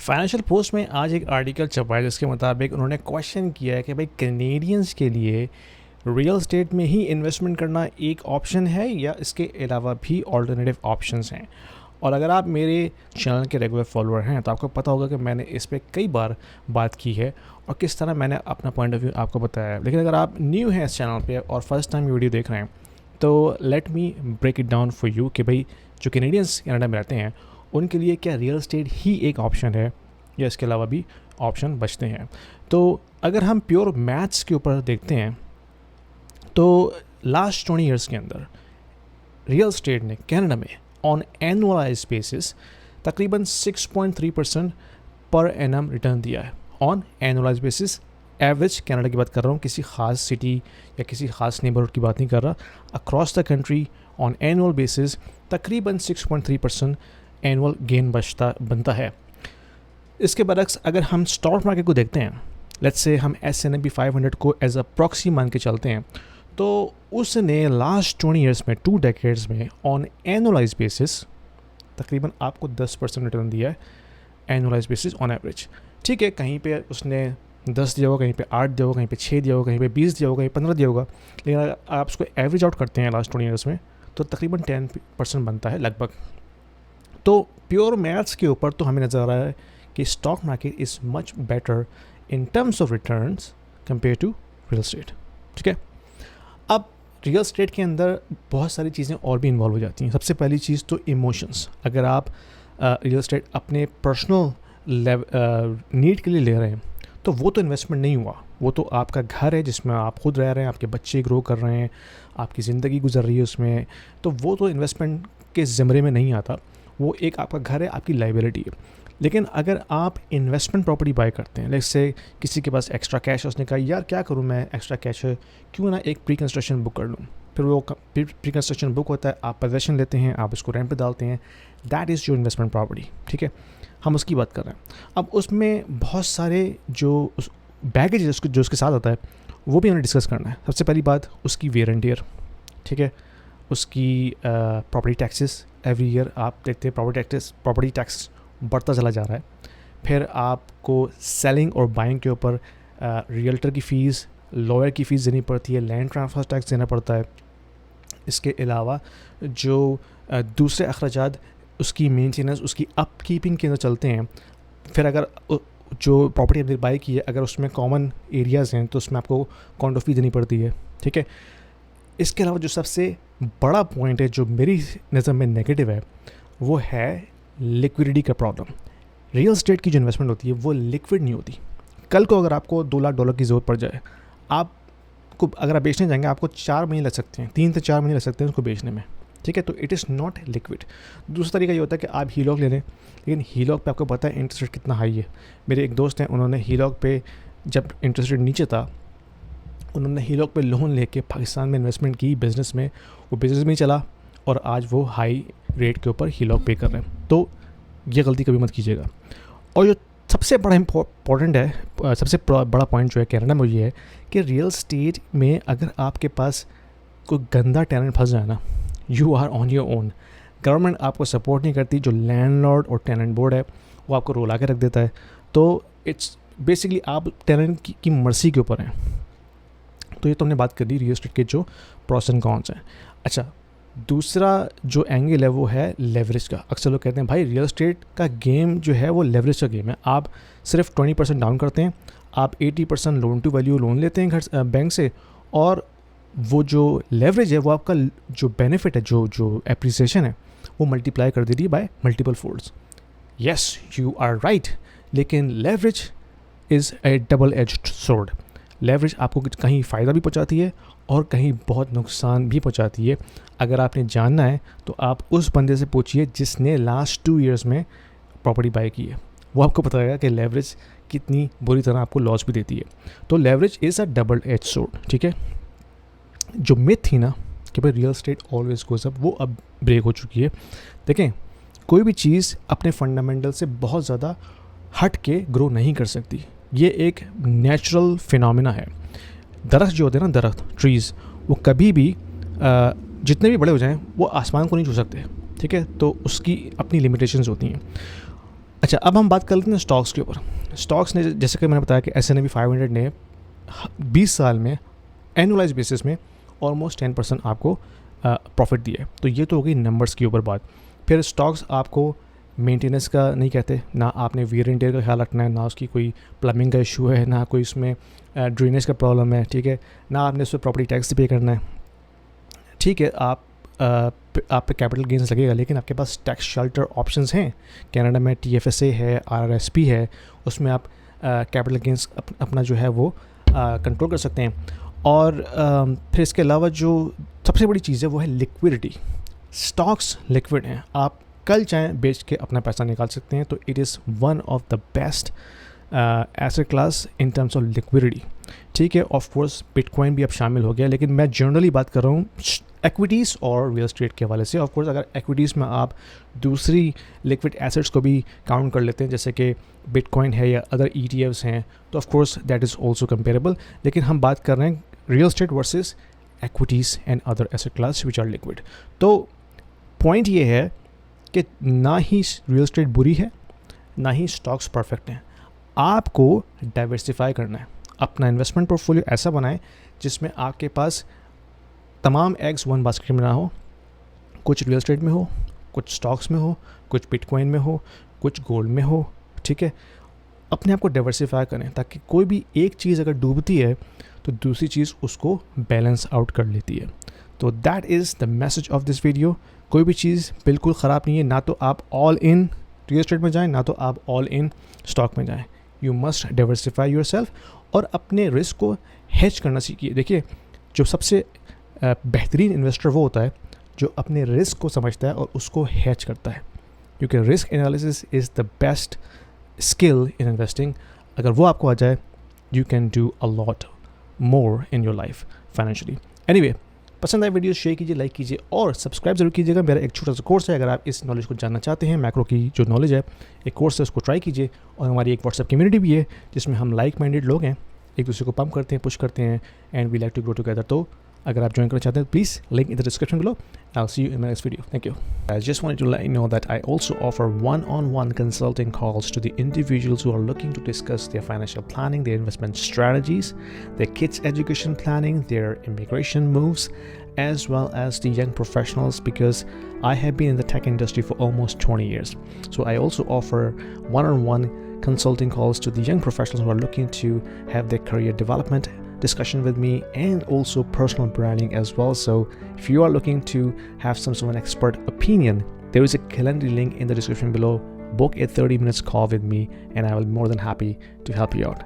Financial post में आज एक आर्टिकल छपा है जिसके मुताबिक उन्होंने क्वेश्चन किया है कि भाई कैनेडियंस के लिए रियल एस्टेट में ही इन्वेस्टमेंट करना एक ऑप्शन है या इसके अलावा भी ऑल्टरनेटिव ऑप्शंस हैं। और अगर आप मेरे चैनल के रेगुलर फॉलोअर हैं तो आपको पता होगा कि मैंने इस पर कई बार बात की है और किस तरह मैंने अपना पॉइंट ऑफ व्यू आपको बताया है। लेकिन अगर आप न्यू हैं इस चैनल पे और फर्स्ट टाइम ये वीडियो देख रहे हैं तो let me break it down for you कि भाई जो कैनेडियंस कनाडा में रहते हैं उनके लिए क्या रियल एस्टेट ही एक ऑप्शन है या इसके अलावा भी ऑप्शन बचते हैं। तो अगर हम प्योर मैथ्स के ऊपर देखते हैं तो लास्ट 20 ईयर्स के अंदर रियल एस्टेट ने कनाडा में ऑन एनुअलाइज बेसिस तकरीबन 6.3% पर एनम रिटर्न दिया है। On annualise basis average Canada की बात कर रहा हूँ, किसी ख़ास सिटी या किसी ख़ास नेबरहुड की बात नहीं कर रहा। Across the country on annual basis तकरीबन 6.3% एनुअल गेन बनता है। इसके बरक्स अगर हम स्टॉक मार्केट को देखते हैं, लेट्स से हम S&P 500 को एज अ प्रॉक्सी मान के चलते हैं, तो उसने लास्ट 20 ईयर्स में 2 डेकेड्स में ऑन एनुअलाइज बेसिस तकरीबन आपको 10% रिटर्न दिया है एनुअलाइज बेसिस ऑन एवरेज। ठीक है, कहीं पे उसने 10 दिया होगा, कहीं पे 8 दिया होगा, कहीं पे 6 दिया होगा, कहीं पे 20 दिया होगा, कहीं 15 दिया होगा, लेकिन अगर आप उसको एवरेज आउट करते हैं लास्ट 20 ईयर्स में तो तकरीबन 10% बनता है लगभग। तो प्योर मैथ्स के ऊपर तो हमें नज़र आ रहा है कि stock market is much better in terms of returns compare to real estate. ठीक है, अब रियल एस्टेट के अंदर बहुत सारी चीज़ें और भी इन्वॉल्व हो जाती हैं। सबसे पहली चीज़ तो इमोशंस। अगर आप रियल एस्टेट अपने पर्सनल नीड के लिए ले रहे हैं तो वो तो इन्वेस्टमेंट नहीं हुआ, वो तो आपका घर है जिसमें आप खुद रह रहे हैं, आपके बच्चे ग्रो कर रहे हैं, आपकी ज़िंदगी गुजर रही है उसमें, तो वो तो इन्वेस्टमेंट के ज़मरे में नहीं आता, वो एक आपका घर है, आपकी लाइबिलिटी है। लेकिन अगर आप इन्वेस्टमेंट प्रॉपर्टी बाय करते हैं, लेट्स से किसी के पास एक्स्ट्रा कैश है, उसने कहा यार क्या करूं मैं, एक्स्ट्रा कैश है, क्यों ना एक प्री कंस्ट्रक्शन बुक कर लूं। फिर वो प्री कंस्ट्रक्शन बुक होता है, आप पोजेसन लेते हैं, आप उसको रेंट पे डालते हैं, that is your investment property. ठीक है, हम उसकी बात कर रहे हैं। अब उसमें बहुत सारे जो बैगेज जो उसके साथ आता है वो भी हमें डिस्कस करना है। सबसे पहली बात उसकी वेयर एंड टियर। ठीक है, उसकी प्रॉपर्टी टैक्सेस एवरी ईयर आप देखते हैं प्रॉपर्टी टैक्स बढ़ता चला जा रहा है। फिर आपको सेलिंग और बाइंग के ऊपर रियल्टर की फ़ीस, लॉयर की फ़ीस देनी पड़ती है, लैंड ट्रांसफ़र टैक्स देना पड़ता है। इसके अलावा जो दूसरे अखराजात उसकी मेंटेनेंस, उसकी अपकीपिंग के अंदर चलते हैं। फिर अगर जो प्रॉपर्टी हमने बाई की है अगर उसमें कॉमन एरियाज़ हैं तो उसमें आपको कॉन्डो फ़ी देनी पड़ती है। ठीक है, इसके अलावा जो सबसे बड़ा पॉइंट है जो मेरी नज़र में नेगेटिव है वो है लिक्विडिटी का प्रॉब्लम। रियल एस्टेट की जो इन्वेस्टमेंट होती है वो लिक्विड नहीं होती। कल को अगर आपको $2 लाख की ज़रूरत पड़ जाए, आपको अगर आप बेचने जाएंगे आपको 4 महीने लग सकते हैं, 3 से 4 महीने लग सकते हैं उसको बेचने में। ठीक है, तो इट इज़ नॉट लिक्विड। दूसरा तरीका ये होता है कि आप हीलॉक ले लें, लेकिन हीलॉक पे आपको पता है इंटरेस्ट रेट कितना हाई है। मेरे एक दोस्त हैं, उन्होंने हीलॉक पे जब इंटरेस्ट रेट नीचे था उन्होंने हीलॉक पे लोन लेके पाकिस्तान में इन्वेस्टमेंट की बिज़नेस में, वो बिज़नेस में ही चला और आज वो हाई रेट के ऊपर हीलॉक पे कर रहे हैं। तो ये गलती कभी मत कीजिएगा। और जो सबसे बड़ा इम्पोर्टेंट है, सबसे बड़ा पॉइंट जो है कनाडा में ये है कि रियल एस्टेट में अगर आपके पास कोई गंदा टेनेंट फंस जाए ना, you are on your own. Government आपको सपोर्ट नहीं करती, जो लैंडलॉर्ड और टेनेंट बोर्ड है वो आपको रोला के रख देता है। तो इट्स बेसिकली आप टेनेंट की मर्जी के ऊपर हैं। तो ये तो हमने बात कर दी रियल एस्टेट के जो प्रॉस एंड कॉन्स हैं। अच्छा, दूसरा जो एंगल है वो है लेवरेज का। अक्सर लोग कहते हैं भाई रियल एस्टेट का गेम जो है वो लेवरेज का गेम है। आप सिर्फ 20% डाउन करते हैं, आप 80% लोन टू वैल्यू लोन लेते हैं घर बैंक से, और वो जो लेवरेज है वो आपका जो बेनिफिट है, जो एप्रिसिएशन है वो मल्टीप्लाई कर दे रही है by multiple folds. Yes, you are right, लेकिन leverage is a double edged sword. Leverage आपको कहीं फ़ायदा भी पहुंचाती है और कहीं बहुत नुकसान भी पहुंचाती है। अगर आपने जानना है तो आप उस बंदे से पूछिए जिसने लास्ट 2 ईयर्स में प्रॉपर्टी बाय की है, वो आपको बताएगा कि लेवरेज कितनी बुरी तरह आपको लॉस भी देती है। तो leverage is a double edge sword. ठीक है, जो मिथ थी ना कि भाई real estate always goes up, वो अब ब्रेक हो चुकी है। देखें, कोई भी चीज़ अपने फंडामेंटल से बहुत ज़्यादा हट के ग्रो नहीं कर सकती। ये एक नेचुरल फिनोमेना है। दरख्त जो होते हैं ना, दरख्त ट्रीज़, वो कभी भी जितने भी बड़े हो जाएं वो आसमान को नहीं छू सकते। ठीक है, तो उसकी अपनी लिमिटेशंस होती हैं। अच्छा, अब हम बात कर लेते हैं स्टॉक्स के ऊपर। स्टॉक्स ने, जैसे कि मैंने बताया कि S&P 500 ने 20 साल में एनुअलाइज बेसिस में ऑलमोस्ट 10% आपको प्रॉफिट दिया है। तो ये तो हो गई नंबर्स के ऊपर बात। फिर स्टॉक्स आपको मेंटेनेंस का नहीं कहते, ना आपने वियर एंड टियर का ख्याल रखना है, ना उसकी कोई प्लम्बिंग का इशू है, ना कोई उसमें ड्रेनेज का प्रॉब्लम है, ठीक है, ना आपने उस पर प्रॉपर्टी टैक्स पे करना है, ठीक है। आप पे कैपिटल गेंस लगेगा, लेकिन आपके पास टैक्स शेल्टर ऑप्शंस हैं। कनाडा में TFSA है, RRSP है, उसमें आप कैपिटल गेंस अपना जो है वो कंट्रोल कर सकते हैं। और फिर इसके अलावा जो सबसे बड़ी चीज़ है वो है लिक्विडिटी। स्टॉक्स लिक्विड हैं, आप कल चाहें बेच के अपना पैसा निकाल सकते हैं। तो it is one of the best asset class in terms of liquidity, ठीक है। ऑफ कोर्स बिटकॉइन भी अब शामिल हो गया, लेकिन मैं जनरली बात कर रहा हूँ एक्विटीज़ और रियल एस्टेट के हवाले से। ऑफ कोर्स अगर एक्विटीज़ में आप दूसरी लिक्विड एसेट्स को भी काउंट कर लेते हैं, जैसे कि बिटकॉइन है या अदर ETFs हैं, तो of course that is also comparable. लेकिन हम बात कर रहे हैं real estate versus equities and other asset class which are liquid. तो पॉइंट ये है कि ना ही रियल एस्टेट बुरी है, ना ही स्टॉक्स परफेक्ट हैं। आपको डाइवर्सिफाई करना है, अपना इन्वेस्टमेंट पोर्टफोलियो ऐसा बनाएं जिसमें आपके पास तमाम एग्स वन बास्केट में ना हो। कुछ रियल एस्टेट में हो, कुछ स्टॉक्स में हो, कुछ बिटकॉइन में हो, कुछ गोल्ड में हो, ठीक है। अपने आप को डाइवर्सिफाई करें ताकि कोई भी एक चीज़ अगर डूबती है तो दूसरी चीज़ उसको बैलेंस आउट कर लेती है। तो that is the message of this video. कोई भी चीज़ बिल्कुल ख़राब नहीं है, ना तो आप ऑल इन रियल एस्टेट में जाएं, ना तो आप ऑल इन स्टॉक में जाएं। यू मस्ट डाइवर्सिफाई योरसेल्फ और अपने रिस्क को हेज करना सीखिए। देखिए, जो सबसे बेहतरीन इन्वेस्टर वो होता है जो अपने रिस्क को समझता है और उसको हेज करता है, क्योंकि risk analysis is the best skill in investing. अगर वो आपको आ जाए, you can do a lot more in your life financially. Anyway, पसंद आए वीडियो शेयर कीजिए, लाइक कीजिए और सब्सक्राइब जरूर कीजिएगा। मेरा एक छोटा सा कोर्स है, अगर आप इस नॉलेज को जानना चाहते हैं, मैक्रो की जो नॉलेज है, एक कोर्स है, उसको ट्राई कीजिए। और हमारी एक व्हाट्सएप कम्युनिटी भी है जिसमें हम लाइक माइंडेड लोग हैं, एक दूसरे को पंप करते हैं, पुश करते हैं, and we like to grow together. तो अगर आप ज्वाइन करना चाहते हैं, please link in the description below. I'll see you in my next video. Thank you. I just wanted to let you know that I also offer one-on-one consulting calls to the individuals who are looking to discuss their financial planning, their investment strategies, their kids' education planning, their immigration moves, as well as the young professionals, because I have been in the tech industry for almost 20 years. So I also offer one-on-one consulting calls to the young professionals who are looking to have their career development discussion with me, and also personal branding as well. So if you are looking to have some sort of an expert opinion, there is a calendar link in the description below. Book a 30 minutes call with me and I will be more than happy to help you out.